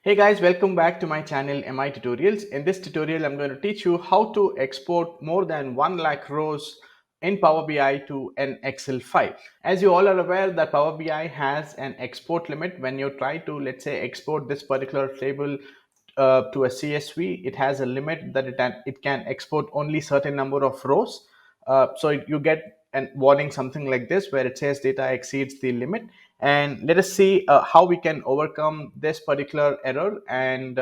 Hey guys, welcome back to my channel MiTutorials. In this tutorial, I'm going to teach you how to export more than 1 lakh rows in Power BI to an Excel file. As you all are aware that Power BI has an export limit. When you try to, let's say, export this particular table to a CSV, it has a limit that it can export only certain number of rows. You get a warning something like this where it says data exceeds the limit. And let us see how we can overcome this particular error and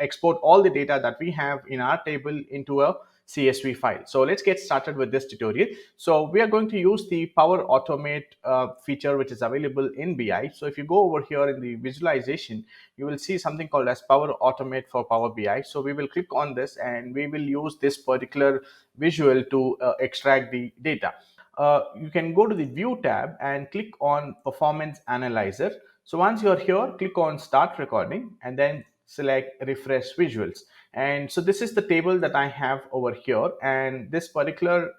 export all the data that we have in our table into a CSV file. So let's get started with this tutorial. So we are going to use the Power Automate feature which is available in BI. So if you go over here in the visualization, you will see something called as Power Automate for Power BI. So we will click on this and we will use this particular visual to extract the data. You can go to the View tab and click on Performance Analyzer. So once you're here, click on Start Recording and then select Refresh Visuals. And so this is the table that I have over here, and this particular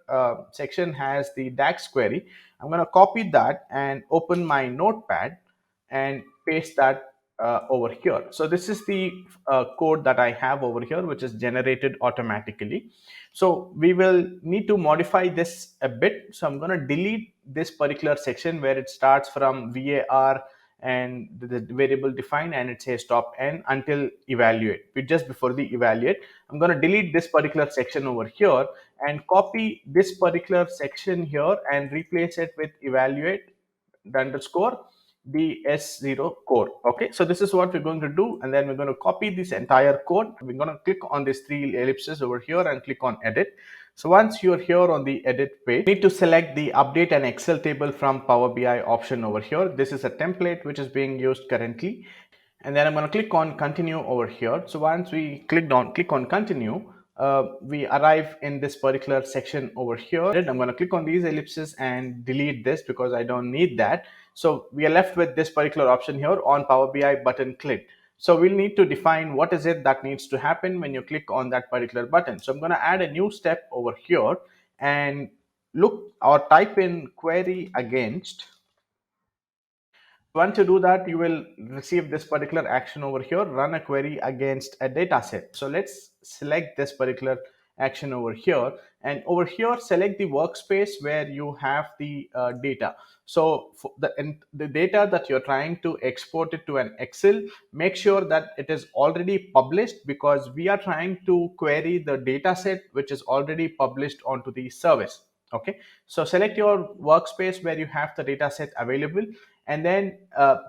section has the DAX query. I'm going to copy that and open my notepad and paste that over here. So this is the code that I have over here, which is generated automatically. So we will need to modify this a bit. So I'm going to delete this particular section where it starts from VAR and the variable defined and it says stop n until evaluate. Just before the evaluate, I'm going to delete this particular section over here and copy this particular section here and replace it with evaluate underscore DS0 core. Okay, so this is what we're going to do, and then we're going to copy this entire code. We're going to click on these three ellipses over here and click on edit. So once you're here on the edit page, you need to select the update an Excel table from Power BI option over here. This is a template which is being used currently, and then I'm going to click on continue over here. So once we click on continue, we arrive in this particular section over here. I'm going to click on these ellipses and delete this because I don't need that. So we are left with this particular option here on Power BI button click. So we'll need to define what is it that needs to happen when you click on that particular button. So I'm going to add a new step over here and look or type in query against. Once you do that, you will receive this particular action over here, run a query against a data set. So let's select this particular action over here, and over here select the workspace where you have the data. So for the data that you're trying to export it to an Excel, make sure that it is already published, because we are trying to query the data set which is already published onto the service. Okay, so select your workspace where you have the data set available, and then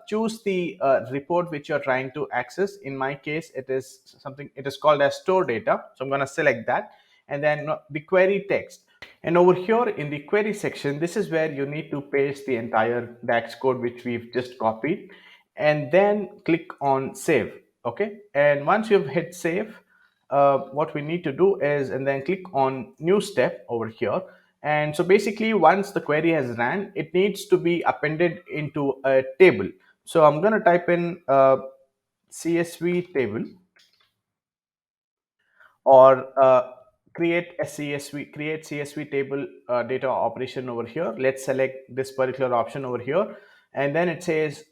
choose the report which you're trying to access. In my case, it is called as store data. So I'm going to select that, and then the query text. And over here in the query section, this is where you need to paste the entire DAX code which we've just copied, and then click on save. Okay, and once you've hit save, what we need to do is, and then click on new step over here. And so basically, once the query has ran, it needs to be appended into a table. So I'm going to type in CSV table, or create CSV table data operation over here. Let's select this particular option over here, and then it says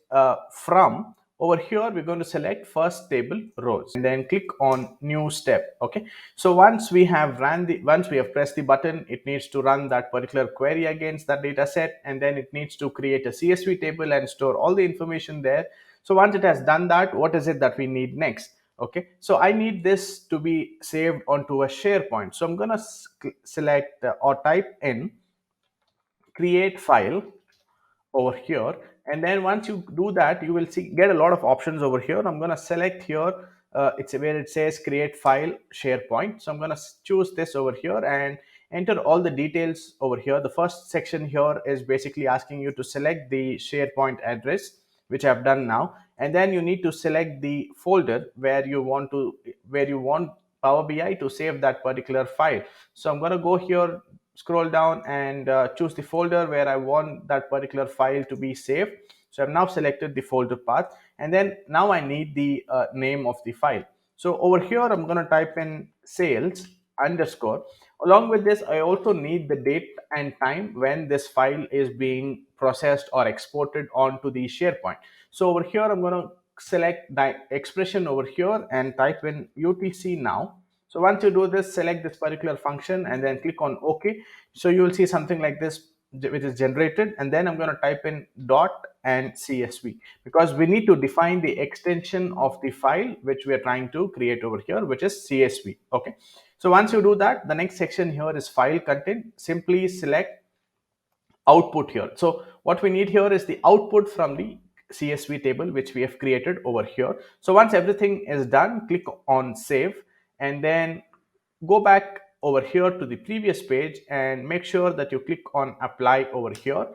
from. Over here we're going to select first table rows and then click on new step. Okay, so once we have pressed the button, it needs to run that particular query against that data set, and then it needs to create a CSV table and store all the information there. So once it has done that, what is it that we need next? Okay, so I need this to be saved onto a SharePoint. So I'm going to select or type in create file over here, and then once you do that, you will get a lot of options over here. I'm going to select here, it's where it says create file SharePoint. So I'm going to choose this over here and enter all the details over here. The first section here is basically asking you to select the SharePoint address, which I've done now, and then you need to select the folder where you want Power BI to save that particular file. So I'm going to go here, scroll down, and choose the folder where I want that particular file to be saved. So I've now selected the folder path, and then now I need the name of the file. So over here I'm going to type in sales underscore. Along with this, I also need the date and time when this file is being processed or exported onto the SharePoint. So over here I'm going to select the expression over here and type in UTC now. So once you do this, select this particular function and then click on OK. So you will see something like this which is generated, and then I'm going to type in dot and CSV because we need to define the extension of the file which we are trying to create over here, which is CSV. Okay. So once you do that, the next section here is file content. Simply select output here. So what we need here is the output from the CSV table which we have created over here. So once everything is done, click on save and then go back over here to the previous page and make sure that you click on apply over here.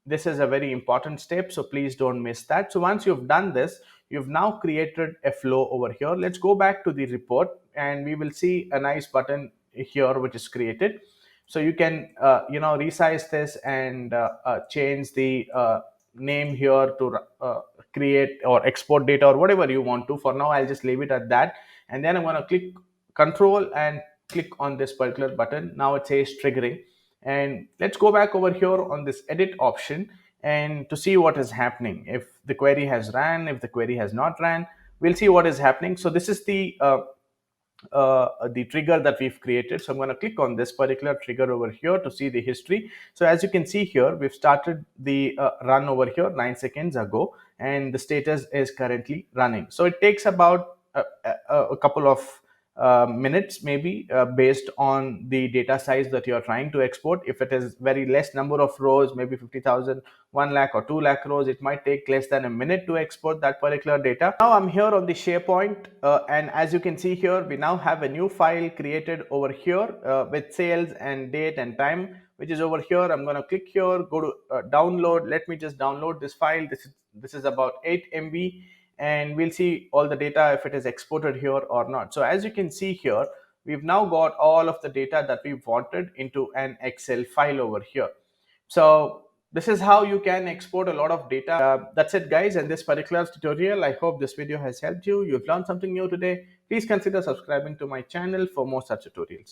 This is a very important step, so please don't miss that. So once you've done this, you've now created a flow over here. Let's go back to the report and we will see a nice button here which is created. So you can resize this and change the name here to create or export data or whatever you want to. For now I'll just leave it at that, and then I'm going to click control and click on this particular button. Now it says triggering, and let's go back over here on this edit option and to see what is happening. If the query has ran, if the query has not ran, we'll see what is happening. So this is the trigger that we've created. So I'm going to click on this particular trigger over here to see the history. So as you can see here, we've started the run over here 9 seconds ago, and the status is currently running. So it takes about a couple of minutes maybe based on the data size that you are trying to export. If it is very less number of rows, maybe 50,000, 1 lakh or 2 lakh rows, it might take less than a minute to export that particular data. Now I'm here on the SharePoint and as you can see here, we now have a new file created over here with sales and date and time, which is over here. I'm going to click here, go to download. Let me just download this file. This is about 8 MB, and we'll see all the data if it is exported here or not. So as you can see here, we've now got all of the data that we wanted into an Excel file over here. So this is how you can export a lot of data. That's it guys, in this particular tutorial. I hope this video has helped you. You've learned something new today. Please consider subscribing to my channel for more such tutorials.